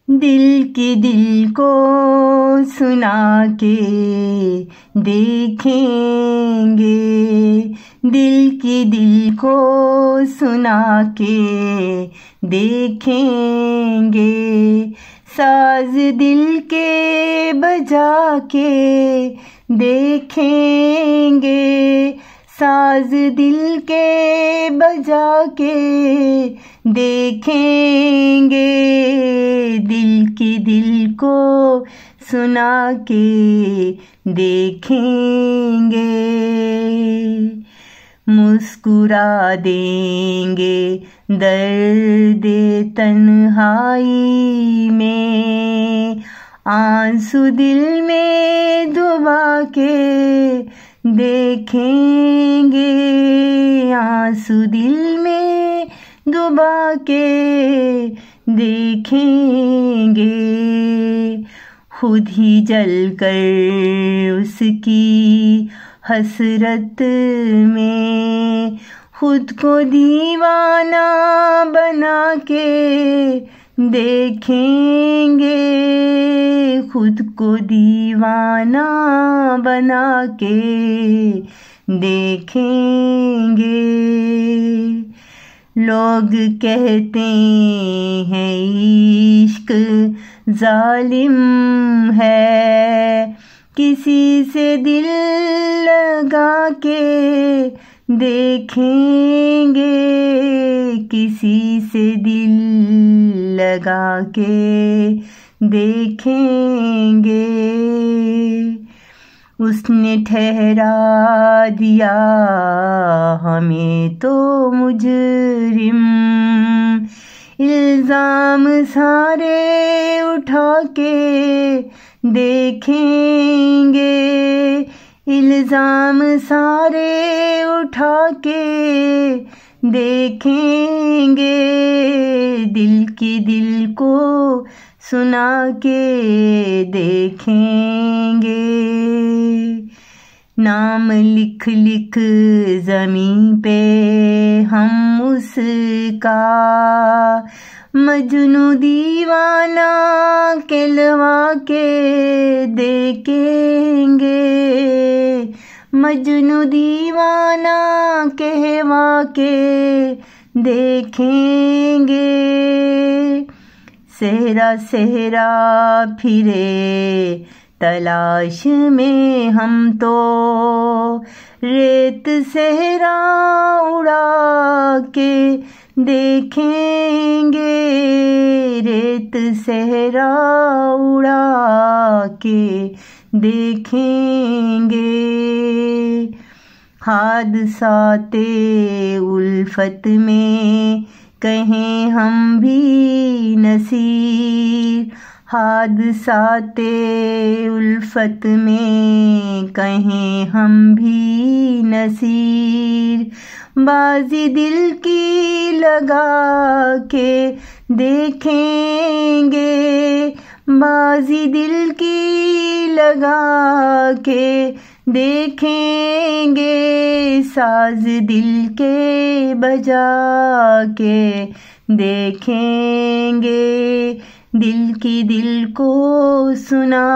दिल को सुना के देखेंगे, दिल को सुना के देखेंगे, साज दिल के बजा के देखेंगे, साज दिल के बजा के देखेंगे, दिल को सुना के देखेंगे, मुस्कुरा देंगे दर्द तन्हाई में, आंसू दिल में डुबा के देखेंगे, आंसू दिल में डुबा के देखेंगे, खुद ही जलकर उसकी हसरत में, खुद को दीवाना बना के देखेंगे, खुद को दीवाना बना के देखेंगे। लोग कहते हैं इश्क जालिम है, किसी से दिल लगा के देखेंगे, किसी से दिल लगा के देखेंगे, उसने ठहरा दिया हमें तो मुजरिम, इल्जाम सारे उठा के देखेंगे, इल्जाम सारे उठा के देखेंगे, दिल को सुना के देखेंगे, नाम लिख लिख ज़मीं पे हम उसका, मजनू दीवाना कहलवा के देखेंगे, मजनू दीवाना कहवा के देखेंगे, सहरा सहरा फिरे तलाश में हम तो, रेत सहरा उड़ा के देखेंगे, रेत सहरा उड़ा के देखेंगे, हादसाते उल्फत में कहें हम भी नसीर, हादसाते उल्फत में कहें हम भी नसीर, बाजी दिल की लगा के देखेंगे, बाजी दिल की लगा के देखेंगे, साज दिल के बजा के देखेंगे, दिल को सुना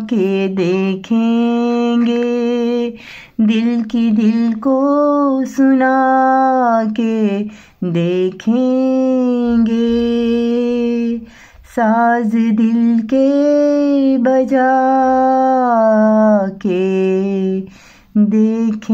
के देखेंगे, दिल को सुना के देखेंगे, साज दिल के बजा के देखेंगे।